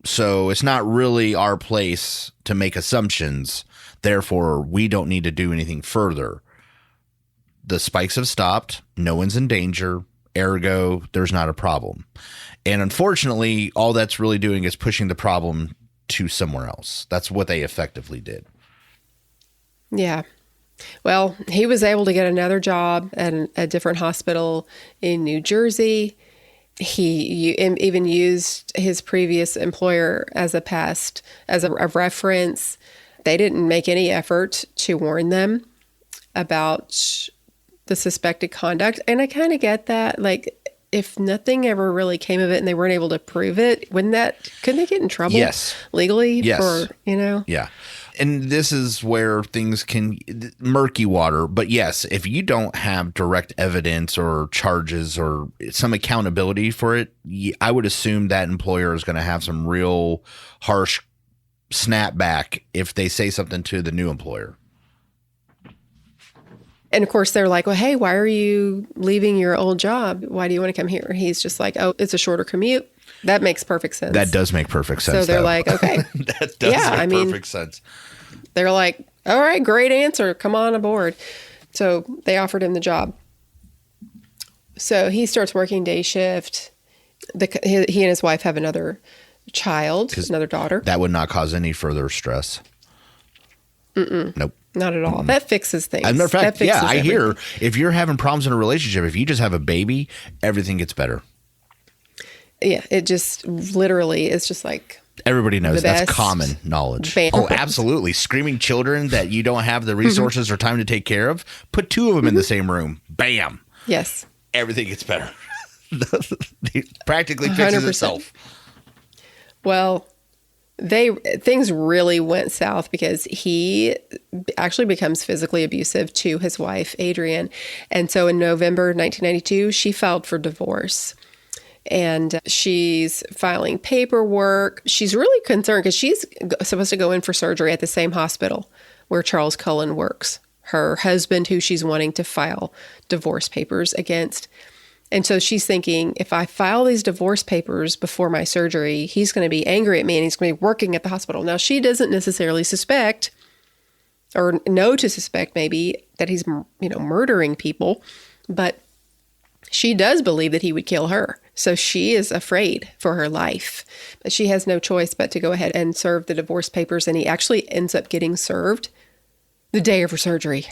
So it's not really our place to make assumptions. Therefore, we don't need to do anything further. The spikes have stopped. No one's in danger. Ergo, there's not a problem. And unfortunately, all that's really doing is pushing the problem to somewhere else. That's what they effectively did. Yeah. Well, he was able to get another job at a different hospital in New Jersey. He even used his previous employer as a reference. They didn't make any effort to warn them about the suspected conduct. And I kind of get that. Like, if nothing ever really came of it and they weren't able to prove it, couldn't they get in trouble? Yes. Legally? Yes. Or, Yeah. And this is where things can murky water. But yes, if you don't have direct evidence or charges or some accountability for it, I would assume that employer is going to have some real harsh snap back if they say something to the new employer. And of course, they're like, well, hey, why are you leaving your old job? Why do you want to come here? He's just like, oh, it's a shorter commute. That makes perfect sense. That does make perfect sense. So they're like, okay. That does make perfect sense. They're like, all right, great answer. Come on aboard. So they offered him the job. So he starts working day shift. He and his wife have another child, another daughter. That would not cause any further stress. Nope. Not at all. That fixes things. As a matter of fact, yeah, I everything. hear if you're having problems in a relationship, if you just have a baby, everything gets better. Yeah, it just literally is just like everybody knows that's common knowledge. Band. Oh, absolutely. Screaming children that you don't have the resources or time to take care of, put two of them in the same room. Bam. Yes. Everything gets better. It practically fixes 100%. itself. Well, things really went south because he actually becomes physically abusive to his wife, Adrienne. And so in November 1992, she filed for divorce. And she's filing paperwork. She's really concerned because she's supposed to go in for surgery at the same hospital where Charles Cullen works, her husband who she's wanting to file divorce papers against. And so she's thinking, if I file these divorce papers before my surgery, he's going to be angry at me and he's going to be working at the hospital. Now, she doesn't necessarily suspect or know to suspect maybe that he's, murdering people, but she does believe that he would kill her. So she is afraid for her life, but she has no choice but to go ahead and serve the divorce papers. And he actually ends up getting served the day of her surgery.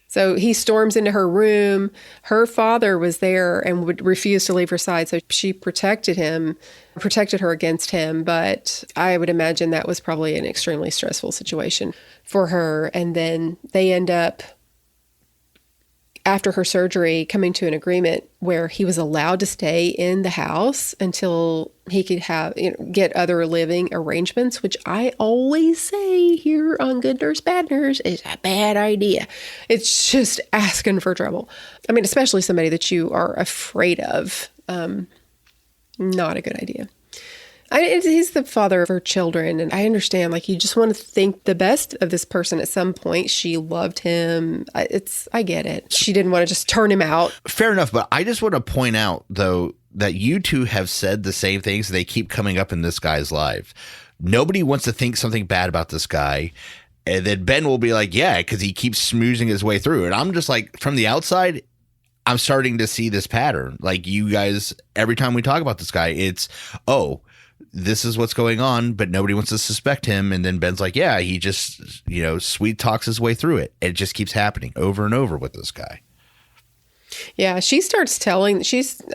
So he storms into her room. Her father was there and would refuse to leave her side. So she protected her against him. But I would imagine that was probably an extremely stressful situation for her. And then they end up, after her surgery, coming to an agreement where he was allowed to stay in the house until he could get other living arrangements, which I always say here on Good Nurse, Bad Nurse is a bad idea. It's just asking for trouble. I mean, especially somebody that you are afraid of. Not a good idea. He's the father of her children, and I understand, you just want to think the best of this person at some point. She loved him. I get it. She didn't want to just turn him out. Fair enough, but I just want to point out, though, that you two have said the same things. They keep coming up in this guy's life. Nobody wants to think something bad about this guy, and then Ben will be like, yeah, because he keeps smoozing his way through. And I'm just like, from the outside, I'm starting to see this pattern. Like, you guys, every time we talk about this guy, it's, this is what's going on, but nobody wants to suspect him. And then Ben's like, yeah, he just, sweet talks his way through it. It just keeps happening over and over with this guy. Yeah, she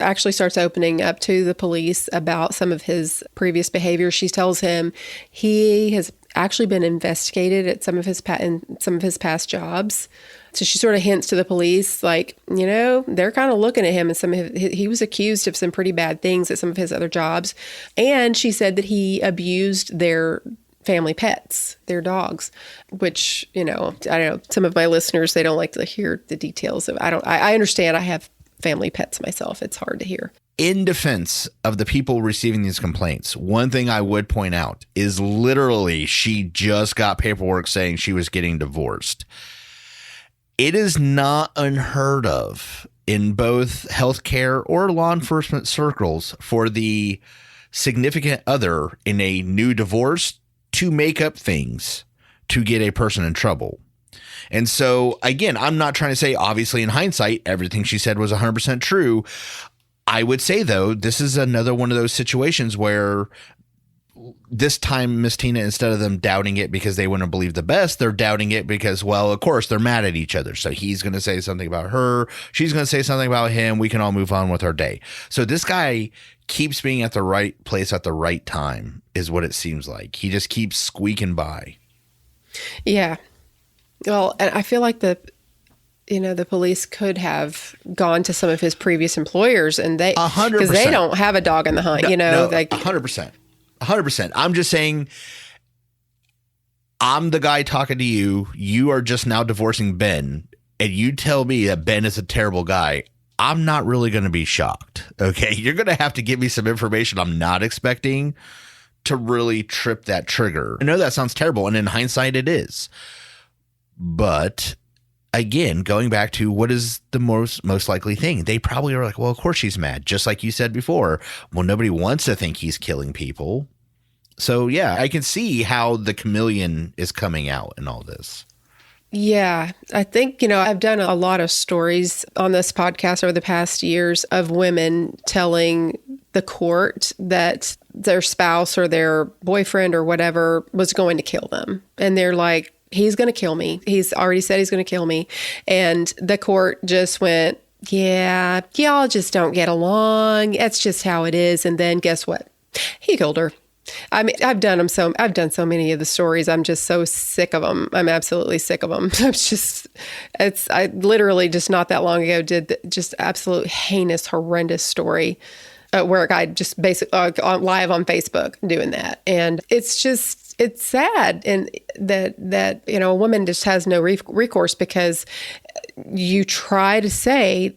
actually starts opening up to the police about some of his previous behavior. She tells him he has actually been investigated at some of his past jobs. So she sort of hints to the police, they're kind of looking at him, and he was accused of some pretty bad things at some of his other jobs. And she said that he abused their family pets, their dogs, which, I don't know, some of my listeners, they don't like to hear the details of. I understand. I have family pets myself. It's hard to hear. In defense of the people receiving these complaints, one thing I would point out is literally she just got paperwork saying she was getting divorced. It is not unheard of in both healthcare or law enforcement circles for the significant other in a new divorce to make up things to get a person in trouble. And so, again, I'm not trying to say, obviously, in hindsight, everything she said was 100% true. I would say, though, this is another one of those situations where this time, Miss Tina, instead of them doubting it because they want to believe the best, they're doubting it because, well, of course, they're mad at each other. So he's going to say something about her. She's going to say something about him. We can all move on with our day. So this guy keeps being at the right place at the right time is what it seems like. He just keeps squeaking by. Yeah. Well, and I feel like the police could have gone to some of his previous employers, and 100%, because they don't have a dog in the hunt, 100%. 100%. I'm just saying, I'm the guy talking to you. You are just now divorcing Ben, and you tell me that Ben is a terrible guy. I'm not really going to be shocked. Okay. You're going to have to give me some information I'm not expecting to really trip that trigger. I know that sounds terrible, and in hindsight it is. But again, going back to what is the most likely thing, they probably are like, well, of course she's mad. Just like you said before, well, nobody wants to think he's killing people. So yeah, I can see how the chameleon is coming out in all this. Yeah, I think, I've done a lot of stories on this podcast over the past years of women telling the court that their spouse or their boyfriend or whatever was going to kill them. And they're like, he's going to kill me. He's already said he's going to kill me. And the court just went, yeah, y'all just don't get along. That's just how it is. And then guess what? He killed her. I mean, I've done so many of the stories. I'm just so sick of them. I'm absolutely sick of them. I literally just not that long ago did just absolute heinous, horrendous story where a guy just basically live on Facebook doing that. And it's sad. And that, a woman just has no recourse because you try to say,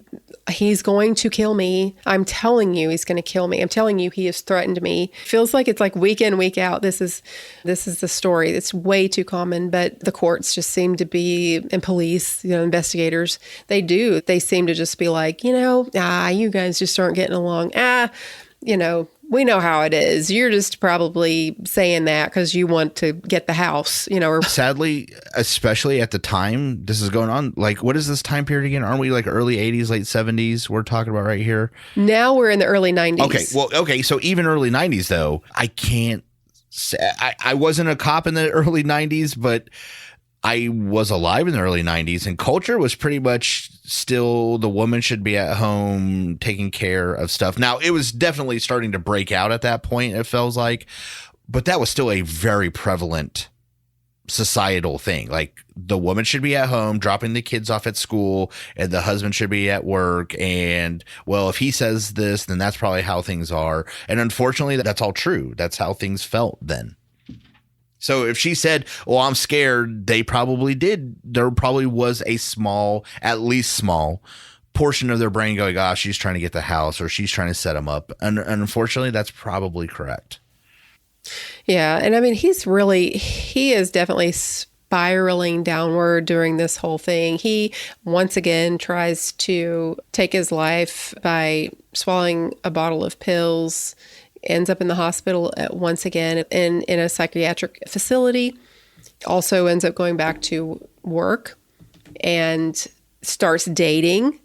he's going to kill me. I'm telling you, he's going to kill me. I'm telling you, he has threatened me. Feels like it's like week in, week out. This is the story. It's way too common, but the courts just seem to be, and police, investigators, they seem to just be like, you guys just aren't getting along. We know how it is. You're just probably saying that because you want to get the house, or sadly, especially at the time this is going on. Like, what is this time period again? Aren't we like early 80s, late 70s? We're talking about right here. Now we're in the early 90s. Okay. So even early 90s, though, I can't say I wasn't a cop in the early 90s, but I was alive in the early 90s, and culture was pretty much still the woman should be at home taking care of stuff. Now, it was definitely starting to break out at that point, it feels like, but that was still a very prevalent societal thing. Like, the woman should be at home dropping the kids off at school, and the husband should be at work. And, well, if he says this, then that's probably how things are. And unfortunately, that's all true. That's how things felt then. So if she said, well, I'm scared, they probably did. There probably was a at least small portion of their brain going, gosh, she's trying to get the house, or she's trying to set him up. And unfortunately, that's probably correct. Yeah. And I mean, he is definitely spiraling downward during this whole thing. He once again tries to take his life by swallowing a bottle of pills, ends up in the hospital once again in a psychiatric facility, also ends up going back to work and starts dating,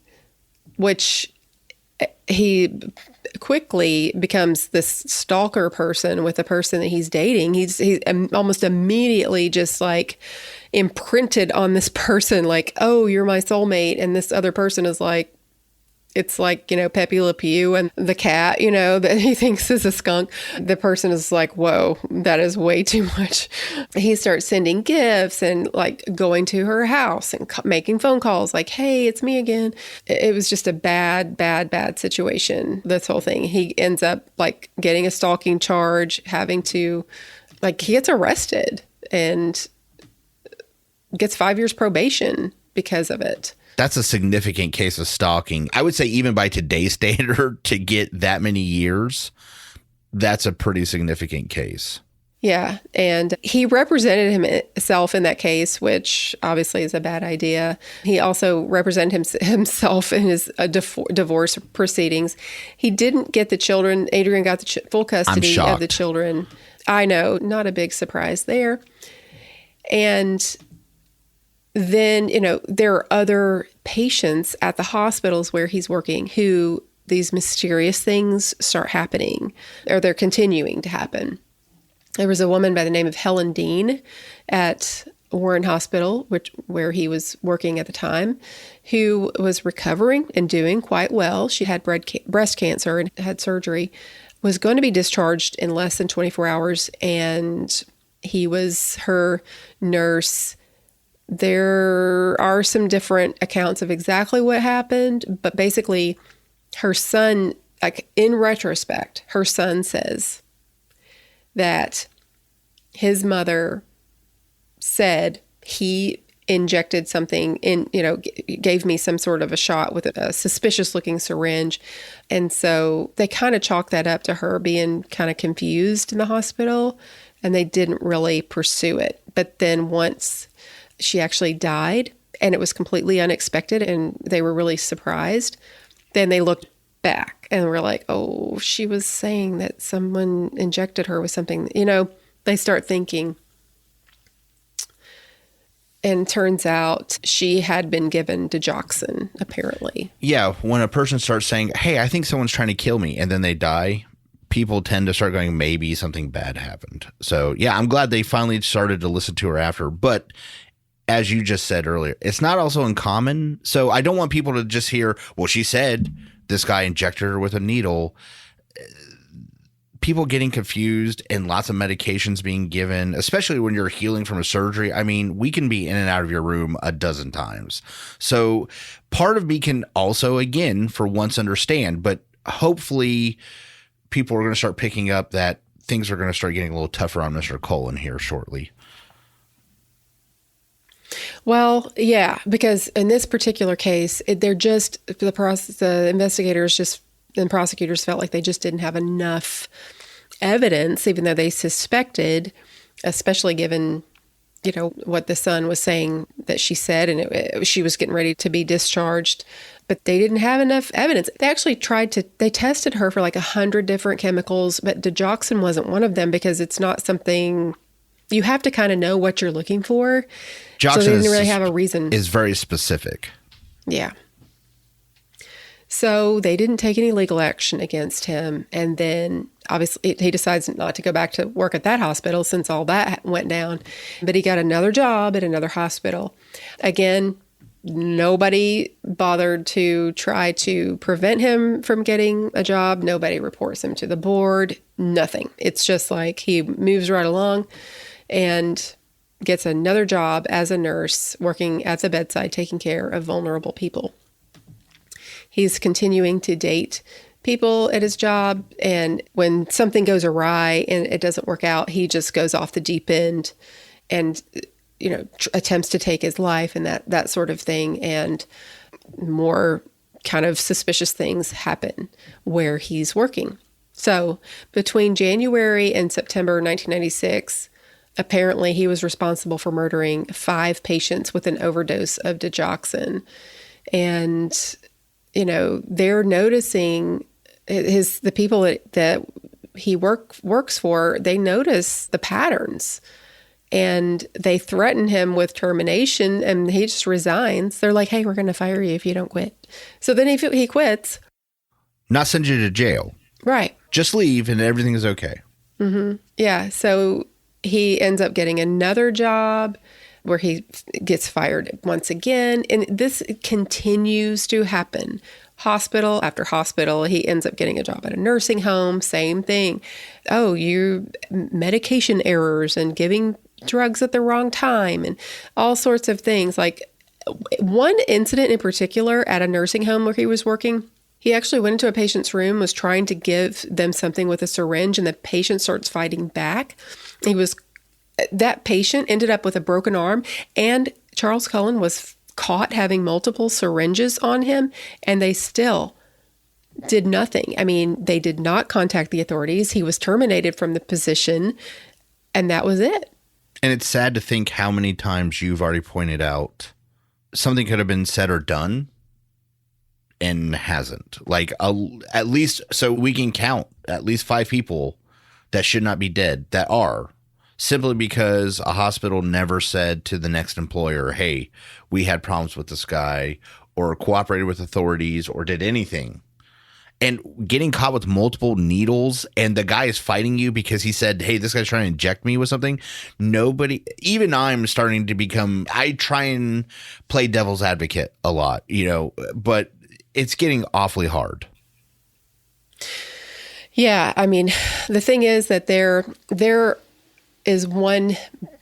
which he quickly becomes this stalker person with the person that he's dating. He's almost immediately just like imprinted on this person, like, oh, you're my soulmate. And this other person is like, it's like, Pepe Le Pew and the cat, that he thinks is a skunk. The person is like, whoa, that is way too much. He starts sending gifts and like going to her house and making phone calls like, hey, it's me again. It was just a bad, bad, bad situation, this whole thing. He ends up like getting a stalking charge, having to, like, he gets arrested and gets 5 years probation because of it. That's a significant case of stalking. I would say even by today's standard, to get that many years, that's a pretty significant case. Yeah. And he represented himself in that case, which obviously is a bad idea. He also represented himself in his divorce proceedings. He didn't get the children. Adrian got the full custody of the children. I know, not a big surprise there. And then, there are other patients at the hospitals where he's working who these mysterious things start happening, or they're continuing to happen. There was a woman by the name of Helen Dean at Warren Hospital, where he was working at the time, who was recovering and doing quite well. She had breast cancer and had surgery, was going to be discharged in less than 24 hours, and he was her nurse. There are some different accounts of exactly what happened, but basically her son, like in retrospect, her son says that his mother said he injected something in, gave me some sort of a shot with a suspicious looking syringe. And so they kind of chalked that up to her being kind of confused in the hospital, and they didn't really pursue it. But then once she actually died, and it was completely unexpected, and they were really surprised, then they looked back and were like, oh, she was saying that someone injected her with something, they start thinking. And turns out she had been given digoxin, apparently. Yeah, when a person starts saying, hey, I think someone's trying to kill me, and then they die, people tend to start going, maybe something bad happened. So, yeah, I'm glad they finally started to listen to her after. But as you just said earlier, it's not also uncommon. So I don't want people to just hear, well, she said this guy injected her with a needle. People getting confused and lots of medications being given, especially when you're healing from a surgery. I mean, we can be in and out of your room a dozen times. So part of me can also, again, for once understand, but hopefully people are going to start picking up that things are going to start getting a little tougher on Mr. Cullen here shortly. Well, yeah, because in this particular case, the investigators and prosecutors felt like they just didn't have enough evidence, even though they suspected, especially given, what the son was saying that she said, and she was getting ready to be discharged, but they didn't have enough evidence. They actually they tested her for like 100 different chemicals, but digoxin wasn't one of them because it's not something, you have to kind of know what you're looking for. Digoxin so they didn't really have a reason. Is very specific. Yeah. So they didn't take any legal action against him. And then obviously he decides not to go back to work at that hospital since all that went down. But he got another job at another hospital. Again, nobody bothered to try to prevent him from getting a job. Nobody reports him to the board. Nothing. It's just like he moves right along and gets another job as a nurse working at the bedside taking care of vulnerable people. He's continuing to date people at his job, and when something goes awry and it doesn't work out, he just goes off the deep end and, attempts to take his life and that sort of thing. And more kind of suspicious things happen where he's working. So between January and September 1996, apparently he was responsible for murdering 5 patients with an overdose of digoxin. And they're noticing the people that he works for, they notice the patterns, and they threaten him with termination, and he just resigns. They're like, hey, we're going to fire you if you don't quit. So then he quits. Not send you to jail. Right. Just leave and everything is okay. Mm-hmm. Yeah. So he ends up getting another job where he gets fired once again. And this continues to happen. Hospital after hospital. He ends up getting a job at a nursing home. Same thing. Oh, you medication errors and giving drugs at the wrong time and all sorts of things. Like one incident in particular at a nursing home where he was working, he actually went into a patient's room, was trying to give them something with a syringe, and the patient starts fighting back. That patient ended up with a broken arm, and Charles Cullen was caught having multiple syringes on him, and they still did nothing. I mean, they did not contact the authorities. He was terminated from the position, and that was it. And it's sad to think how many times you've already pointed out something could have been said or done and hasn't. Like at least, so we can count at least 5 people that should not be dead that are, simply because a hospital never said to the next employer, hey, we had problems with this guy, or cooperated with authorities, or did anything. And getting caught with multiple needles, and the guy is fighting you because he said, hey, this guy's trying to inject me with something. Nobody, even I'm starting to become, I try and play devil's advocate a lot, but it's getting awfully hard. Yeah. I mean, the thing is that there is one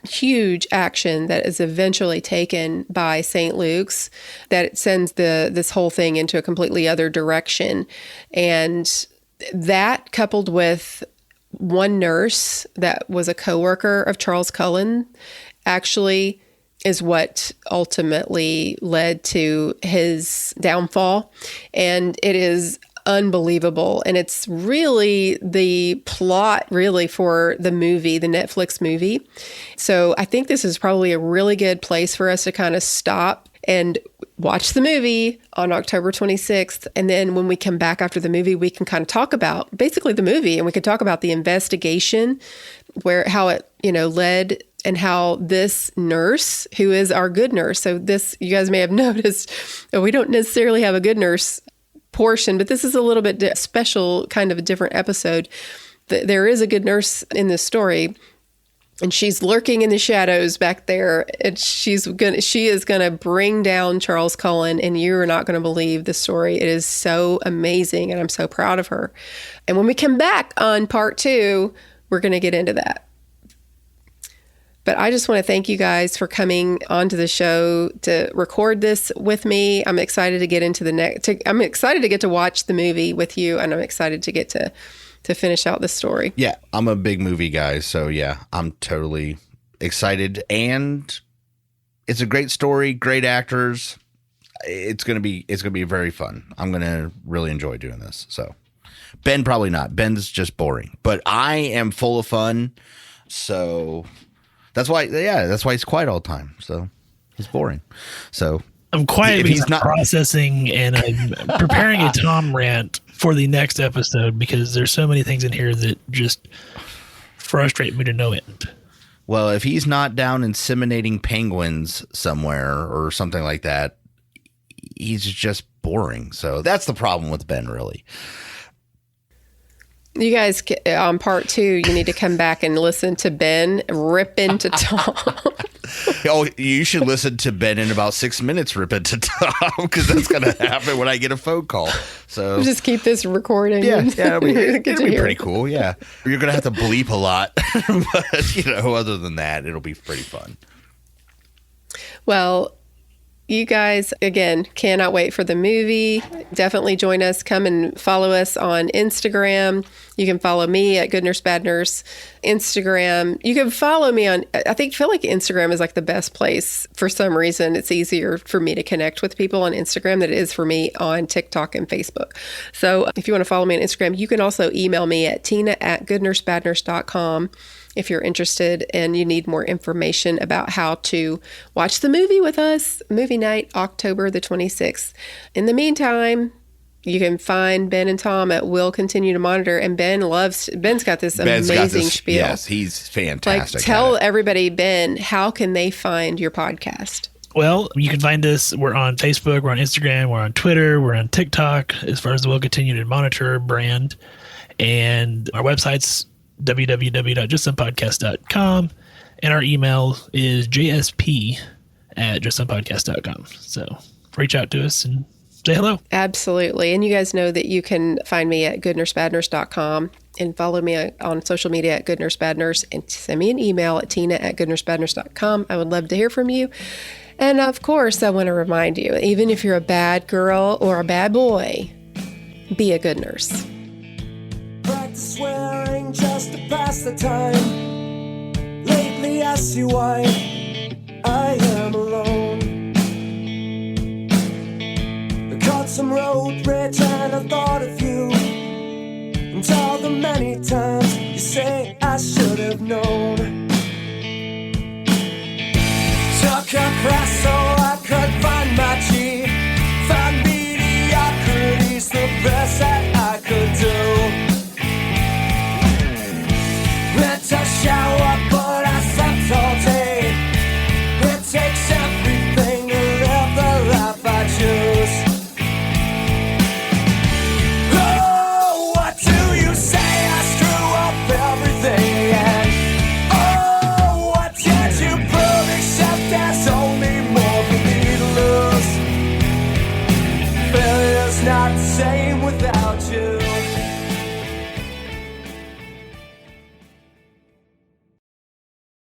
huge action that is eventually taken by St. Luke's that sends this whole thing into a completely other direction. And that, coupled with one nurse that was a coworker of Charles Cullen, actually is what ultimately led to his downfall. And it is unbelievable. And it's really the plot really for the movie, the Netflix movie. So I think this is probably a really good place for us to kind of stop and watch the movie on October 26th. And then when we come back after the movie, we can kind of talk about basically the movie, and we could talk about the investigation, how it, led, and how this nurse, who is our good nurse. So this, you guys may have noticed, we don't necessarily have a good nurse portion, but this is a little bit special, kind of a different episode. There is a good nurse in this story, and she's lurking in the shadows back there, and she is gonna bring down Charles Cullen, and you're not gonna believe the story. It is so amazing, and I'm so proud of her. And when we come back on part 2, we're gonna get into that. But I just want to thank you guys for coming onto the show to record this with me. I'm excited to get into I'm excited to get to watch the movie with you, and I'm excited to get to finish out the story. Yeah, I'm a big movie guy, so yeah, I'm totally excited. And it's a great story, great actors. It's gonna be very fun. I'm gonna really enjoy doing this. So Ben probably not. Ben's just boring, but I am full of fun. So. That's why he's quiet all the time. So he's boring. So I'm quiet because I'm processing and I'm preparing a Tom rant for the next episode, because there's so many things in here that just frustrate me to no end. Well, if he's not down inseminating penguins somewhere or something like that, he's just boring. So that's the problem with Ben, really. You guys, on part 2, you need to come back and listen to Ben rip into Tom. Oh, you should listen to Ben in about 6 minutes rip into Tom, because that's going to happen when I get a phone call. So just keep this recording. Yeah, it'll be pretty cool. Yeah, you're going to have to bleep a lot, but other than that, it'll be pretty fun. Well, you guys, again, cannot wait for the movie. Definitely join us. Come and follow us on Instagram. You can follow me at Good Nurse Bad Nurse Instagram. You can follow me on, feel like Instagram is like the best place. For some reason, it's easier for me to connect with people on Instagram than it is for me on TikTok and Facebook. So if you want to follow me on Instagram, you can also email me at tina@goodnursebadnurse.com. if you're interested and you need more information about how to watch the movie with us, movie night, October the 26th. In the meantime, you can find Ben and Tom at Will Continue to Monitor, and Ben's got this amazing spiel. Yes, he's fantastic. Tell everybody, Ben, how can they find your podcast? Well, you can find us. We're on Facebook, we're on Instagram, we're on Twitter, we're on TikTok, as far as the Will Continue to Monitor brand. And our website's www.justsomepodcast.com, and our email is jsp@justsomepodcast.com. So reach out to us and say hello. Absolutely. And you guys know that you can find me at goodnursebadnurse.com and follow me on social media at goodnursebadnurse, and send me an email at tina@goodnursebadnurse.com. I would love to hear from you. And of course, I want to remind you, even if you're a bad girl or a bad boy, be a good nurse. Practice swearing just to pass the time. Lately I see why I am alone. I caught some road rage and I thought of you, and all the many times